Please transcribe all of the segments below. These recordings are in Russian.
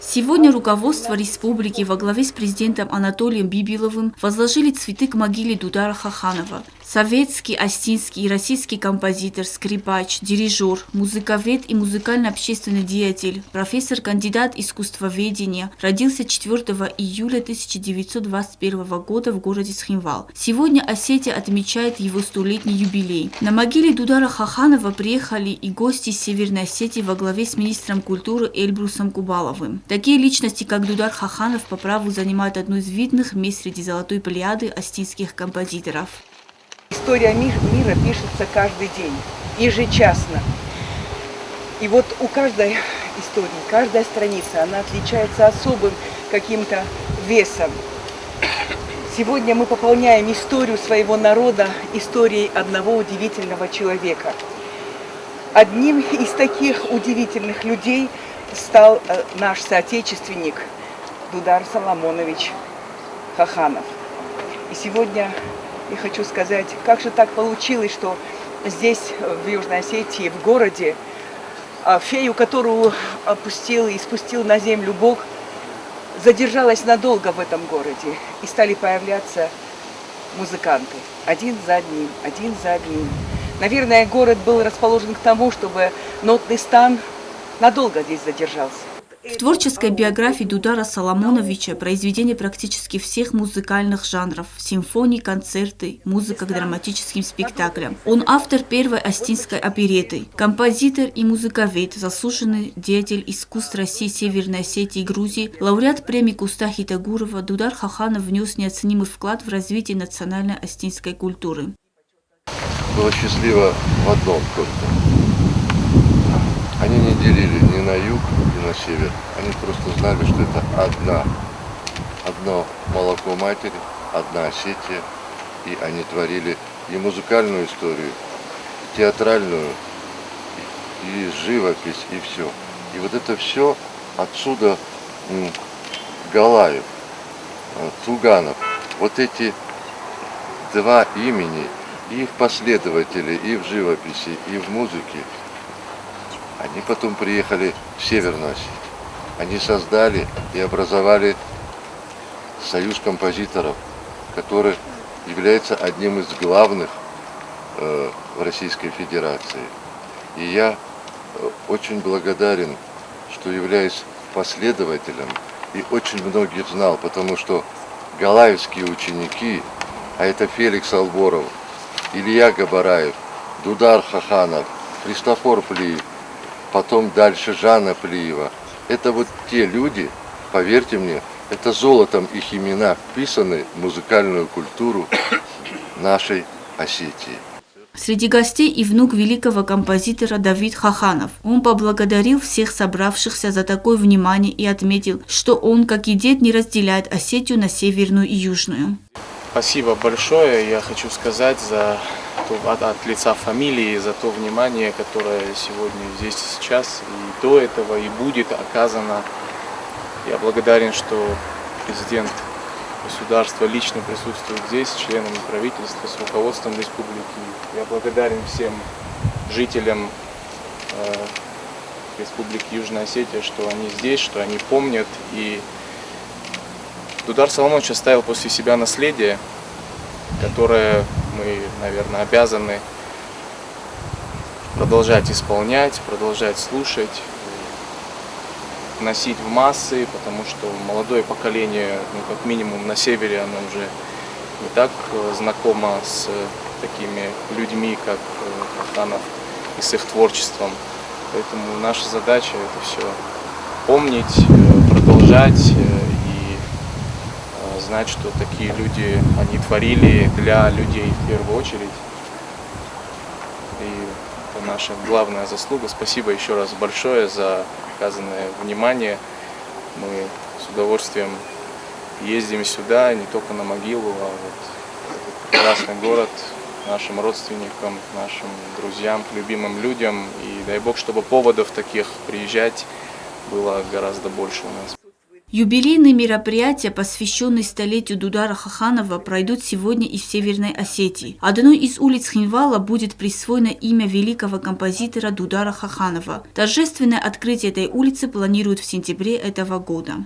Сегодня руководство республики во главе с президентом Анатолием Бибиловым возложили цветы к могиле Дудара Хаханова. Советский, остинский и российский композитор, скрипач, дирижер, музыковед и музыкально-общественный деятель, профессор, кандидат искусствоведения, родился 4 июля 1921 года в городе Схинвал. Сегодня Осетия отмечает его столетний юбилей. На могиле Дудара Хаханова приехали и гости из Северной Осетии во главе с министром культуры Эльбрусом Кубаловым. Такие личности, как Дудар Хаханов, по праву занимают одно из видных мест среди золотой плеяды остинских композиторов. История мира пишется каждый день, ежечасно. И вот у каждой истории, каждая страница, она отличается особым каким-то весом. Сегодня мы пополняем историю своего народа историей одного удивительного человека. Одним из таких удивительных людей стал наш соотечественник Дудар Соломонович Хаханов. И сегодня я хочу сказать, как же так получилось, что здесь, в Южной Осетии, в городе, фею, которую опустил и спустил на землю Бог, задержалась надолго в этом городе. И стали появляться музыканты. Один за одним, один за одним. Наверное, город был расположен к тому, чтобы нотный стан надолго здесь задержался. В творческой биографии Дудара Соломоновича произведения практически всех музыкальных жанров – симфонии, концерты, музыка к драматическим спектаклям. Он автор первой остинской опереты, композитор и музыковед, заслуженный деятель искусств России, Северной Осетии и Грузии, лауреат премии Кустахи Тагурова. Дудар Хаханов внес неоценимый вклад в развитие национальной остинской культуры. Было счастливо в одном только. Они не делили ни на юг, ни на север. Они просто знали, что это одно молоко матери, одна Осетия. И они творили и музыкальную историю, и театральную, и живопись, и все. И вот это все отсюда Галаев, Туганов. Вот эти два имени, и их последователи и в живописи, и в музыке, они потом приехали в Северную Осетию. Они создали и образовали союз композиторов, который является одним из главных в Российской Федерации. И я очень благодарен, что являюсь последователем и очень многих знал, потому что галаевские ученики, а это Феликс Алборов, Илья Габараев, Дудар Хаханов, Христофор Плиев, потом дальше Жанна Плиева. Это вот те люди, поверьте мне, это золотом их имена вписаны в музыкальную культуру нашей Осетии. Среди гостей и внук великого композитора Давид Хаханов. Он поблагодарил всех собравшихся за такое внимание и отметил, что он, как и дед, не разделяет Осетию на северную и южную. Спасибо большое, я хочу сказать от лица фамилии за то внимание, которое сегодня здесь и сейчас, и до этого, и будет оказано. Я благодарен, что президент государства лично присутствует здесь, с членами правительства, с руководством республики. Я благодарен всем жителям республики Южная Осетия, что они здесь, что они помнят. И Дудар Соломонович оставил после себя наследие, которое мы, наверное, обязаны продолжать исполнять, продолжать слушать, носить в массы, потому что молодое поколение, ну, как минимум на севере, оно уже не так знакомо с такими людьми, как Хаханов, и с их творчеством. Поэтому наша задача это все помнить, продолжать и знать, что такие люди, они творили для людей в первую очередь. И это наша главная заслуга. Спасибо еще раз большое за оказанное внимание. Мы с удовольствием ездим сюда, не только на могилу, а вот прекрасный город, нашим родственникам, нашим друзьям, любимым людям. И дай Бог, чтобы поводов таких приезжать было гораздо больше у нас. Юбилейные мероприятия, посвященные столетию Дудара Хаханова, пройдут сегодня и в Северной Осетии. Одной из улиц Хинвала будет присвоено имя великого композитора Дудара Хаханова. Торжественное открытие этой улицы планируют в сентябре этого года.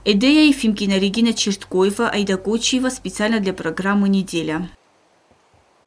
Эдея Ефимкина, Регина Черткоева, Айда Кочиева специально для программы «Неделя».